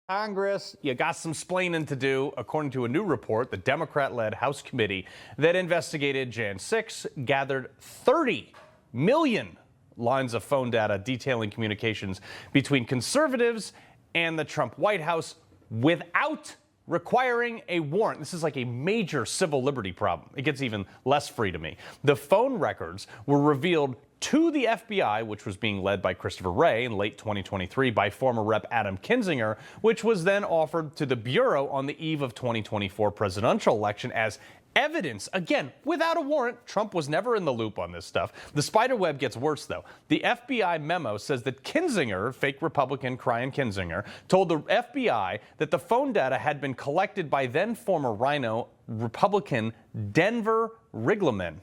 Congress, you got some splaining to do. According to a new report, the Democrat-led House committee that investigated Jan 6 gathered 30 million lines of phone data detailing communications between conservatives and the Trump White House without requiring a warrant. This is like a major civil liberty problem. It gets even less free to me. The phone records were revealed to the FBI, which was being led by Christopher Wray in late 2023 by former Rep. Adam Kinzinger, which was then offered to the Bureau on the eve of 2024 presidential election as evidence. Again, without a warrant. Trump was never in the loop on this stuff. The spider web gets worse, though. The FBI memo says that Kinzinger, fake Republican Brian Kinzinger, told the FBI that the phone data had been collected by then former Rhino Republican Denver Riggleman,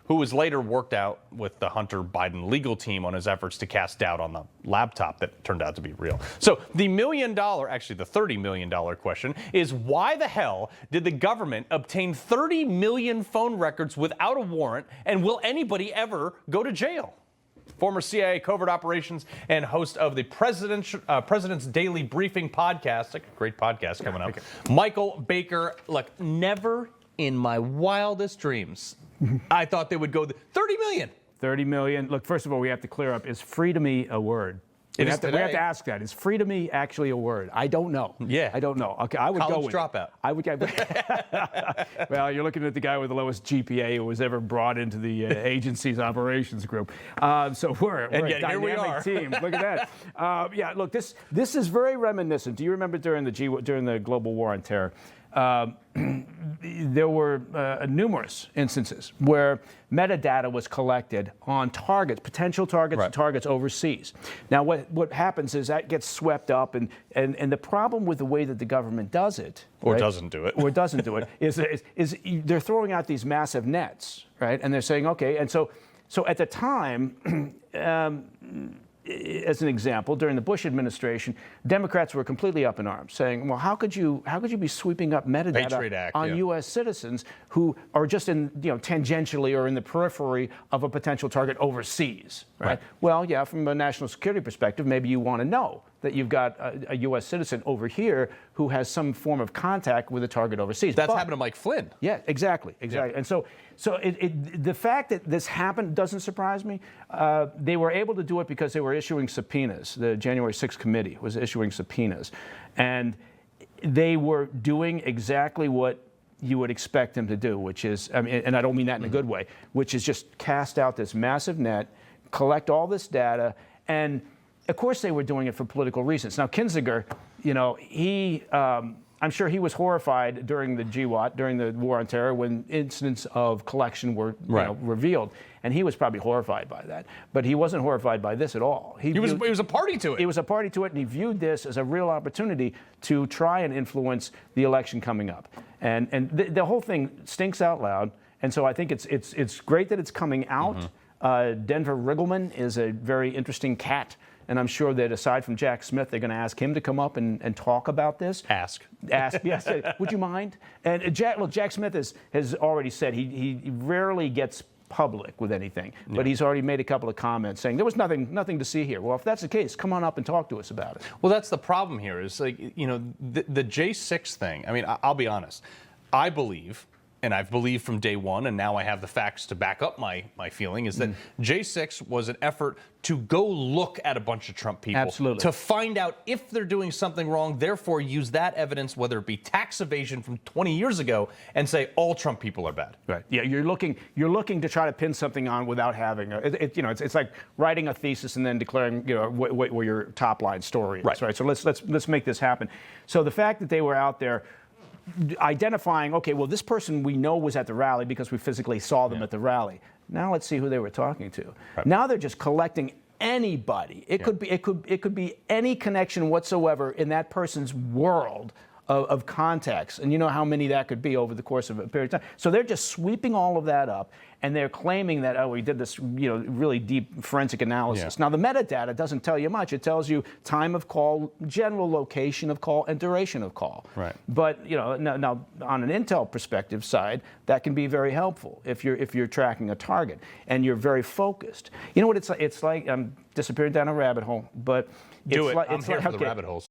who was later worked out with the Hunter Biden legal team on his efforts to cast doubt on the laptop that turned out to be real. So the $30 million question is, why the hell did the government obtain 30 million phone records without a warrant, and will anybody ever go to jail? Former CIA covert operations and host of the President's Daily Briefing podcast, a great podcast coming up, Michael Baker. Look, never in my wildest dreams I thought they would go 30 million. 30 million. Look, first of all, we have to clear up, is free to me a word? We have to ask that. Is free to me actually a word? I don't know. Yeah. I don't know. Okay, I would go with dropout. I would. Well, you're looking at the guy with the lowest GPA who was ever brought into the agency's operations group. So we're a dynamic team. Look at that. Yeah. Look, this is very reminiscent. Do you remember during the global war on terror? There were numerous instances where metadata was collected on targets, potential targets, and targets overseas. Now, what happens is that gets swept up, and the problem with the way that the government does it, or doesn't do it, is they're throwing out these massive nets, right? And they're saying, okay, and so at the time. As an example, during the Bush administration, Democrats were completely up in arms, saying, "Well, how could you be sweeping up metadata on U.S. citizens who are just tangentially or in the periphery of a potential target overseas?" Right? Well, yeah, from a national security perspective, maybe you want to know that you've got a U.S. citizen over here who has some form of contact with a target overseas. That's happened to Mike Flynn. Yeah, exactly. Yeah. And so the fact that this happened doesn't surprise me. They were able to do it because they were issuing subpoenas. The January 6th committee was issuing subpoenas. And they were doing exactly what you would expect them to do, which is, and I don't mean that in a good way, which is just cast out this massive net, collect all this data, and of course they were doing it for political reasons. Now, Kinzinger, I'm sure he was horrified during the GWAT, during the War on Terror, when incidents of collection were revealed. And he was probably horrified by that. But he wasn't horrified by this at all. He was a party to it. He was a party to it, and he viewed this as a real opportunity to try and influence the election coming up. And the whole thing stinks out loud. And so I think it's great that it's coming out. Denver Riggleman is a very interesting cat. And I'm sure that aside from Jack Smith, they're going to ask him to come up and talk about this. Ask, yes. Would you mind? And Jack Smith has already said he rarely gets public with anything, but he's already made a couple of comments saying there was nothing to see here. Well, if that's the case, come on up and talk to us about it. Well, that's the problem here. Is the J6 thing. I mean, I'll be honest. I believe. And I've believed from day one, and now I have the facts to back up my feeling, is that J6 was an effort to go look at a bunch of Trump people. Absolutely. To find out if they're doing something wrong, therefore use that evidence, whether it be tax evasion from 20 years ago, and say all Trump people are bad. Right. Yeah, you're looking to try to pin something on without having it's like writing a thesis and then declaring what your top line story is. Right. So let's make this happen. So the fact that they were out there identifying, okay, well, this person we know was at the rally because we physically saw them at the rally. Now let's see who they were talking to. Right. Now they're just collecting anybody. It could be any connection whatsoever in that person's world of contacts, and you know how many that could be over the course of a period of time. So they're just sweeping all of that up, and they're claiming that, we did this, really deep forensic analysis. Now, the metadata doesn't tell you much. It tells you time of call, general location of call, and duration of call. Right. But now on an intel perspective side, that can be very helpful if you're tracking a target and you're very focused. You know what it's like? I'm disappearing down a rabbit hole, but I'm here for the rabbit holes.